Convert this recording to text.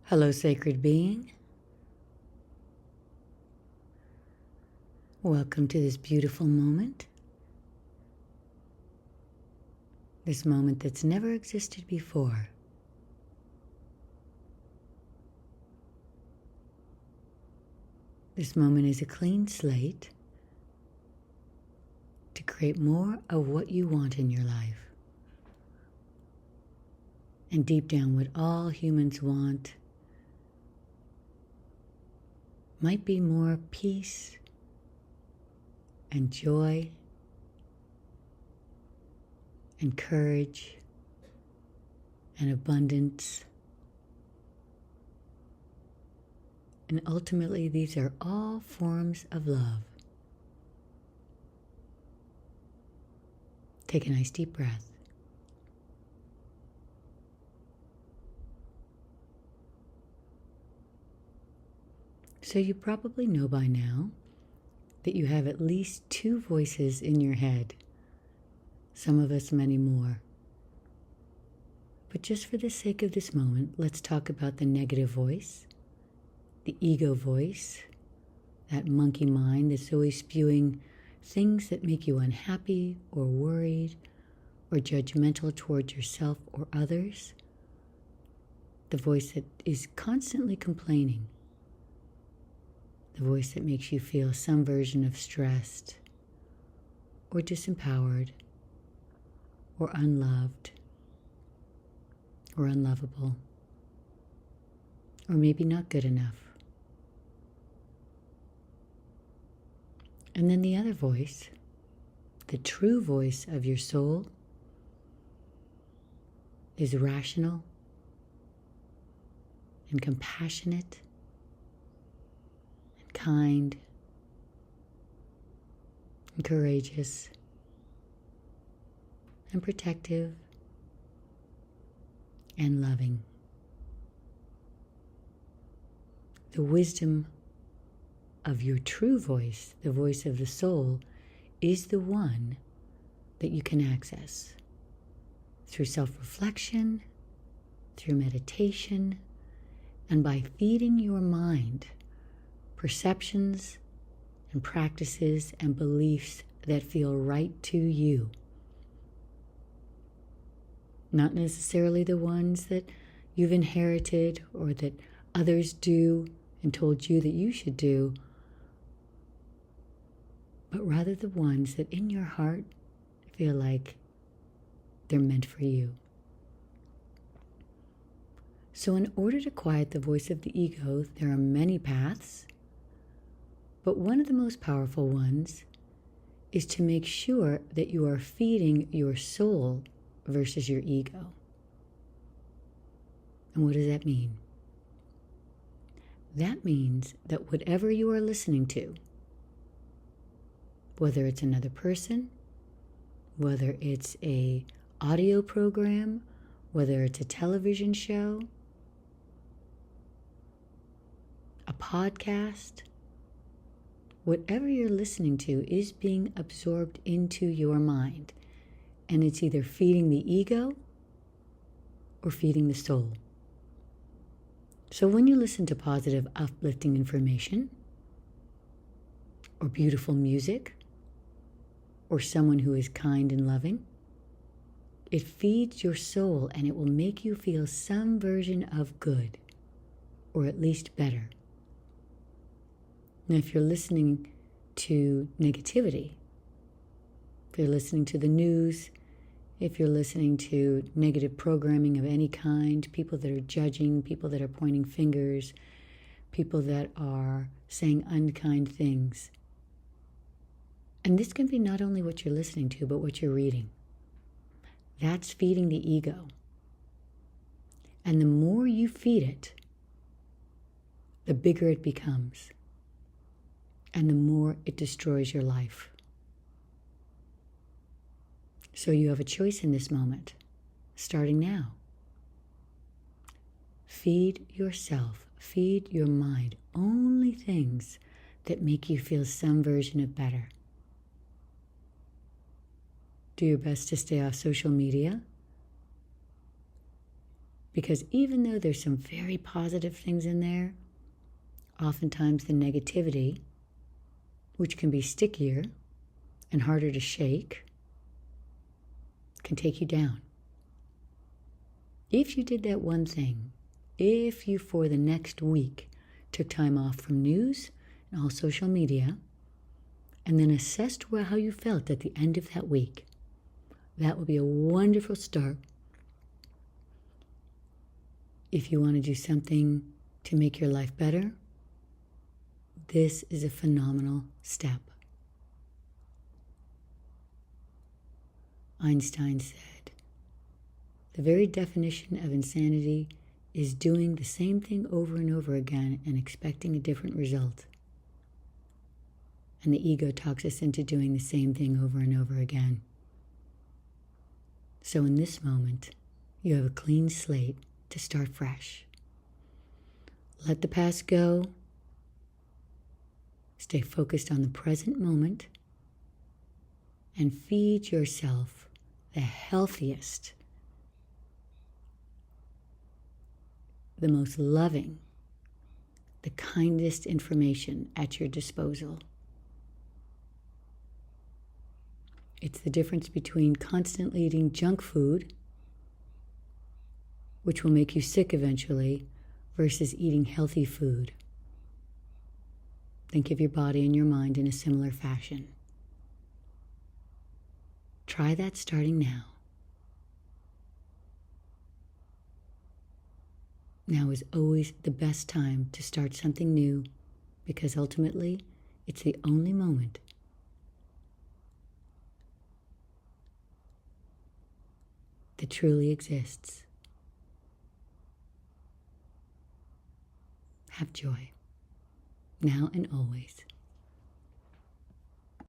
Hello, sacred being. Welcome to this beautiful moment. This moment that's never existed before. This moment is a clean slate to create more of what you want in your life. And deep down, what all humans want might be more peace and joy and courage and abundance. And ultimately, these are all forms of love. Take a nice deep breath. So you probably know by now that you have at least two voices in your head. Some of us many more. But just for the sake of this moment, let's talk about the negative voice, the ego voice, that monkey mind that's always spewing things that make you unhappy or worried or judgmental towards yourself or others. The voice that is constantly complaining. The voice that makes you feel some version of stressed or disempowered or unloved or unlovable or maybe not good enough. And then the other voice, the true voice of your soul, is rational and compassionate and kind and courageous and protective and loving. The wisdom of your true voice, the voice of the soul, is the one that you can access through self-reflection, through meditation, and by feeding your mind perceptions and practices and beliefs that feel right to you. Not necessarily the ones that you've inherited or that others do and told you that you should do, but rather the ones that in your heart feel like they're meant for you. So in order to quiet the voice of the ego, there are many paths, but one of the most powerful ones is to make sure that you are feeding your soul versus your ego. And what does that mean? That means that whatever you are listening to, whether it's another person, whether it's a audio program, whether it's a television show, a podcast, whatever you're listening to is being absorbed into your mind. And it's either feeding the ego or feeding the soul. So when you listen to positive, uplifting information, or beautiful music, or someone who is kind and loving, it feeds your soul and it will make you feel some version of good, or at least better. Now, if you're listening to negativity, if you're listening to the news, if you're listening to negative programming of any kind, people that are judging, people that are pointing fingers, people that are saying unkind things. And this can be not only what you're listening to, but what you're reading. That's feeding the ego. And the more you feed it, the bigger it becomes. And the more it destroys your life. So you have a choice in this moment, starting now. Feed yourself, feed your mind only things that make you feel some version of better. Do your best to stay off social media. Because even though there's some very positive things in there, oftentimes the negativity, which can be stickier and harder to shake, can take you down. If you did that one thing, if you for the next week took time off from news and all social media, and then assessed how you felt at the end of that week, that would be a wonderful start. If you want to do something to make your life better, this is a phenomenal step. Einstein said, "The very definition of insanity is doing the same thing over and over again and expecting a different result." And the ego talks us into doing the same thing over and over again. So in this moment, you have a clean slate to start fresh. Let the past go. Stay focused on the present moment and feed yourself the healthiest, the most loving, the kindest information at your disposal. It's the difference between constantly eating junk food, which will make you sick eventually, versus eating healthy food. Think of your body and your mind in a similar fashion. Try that starting now. Now is always the best time to start something new, because ultimately it's the only moment that truly exists. Have joy, now and always.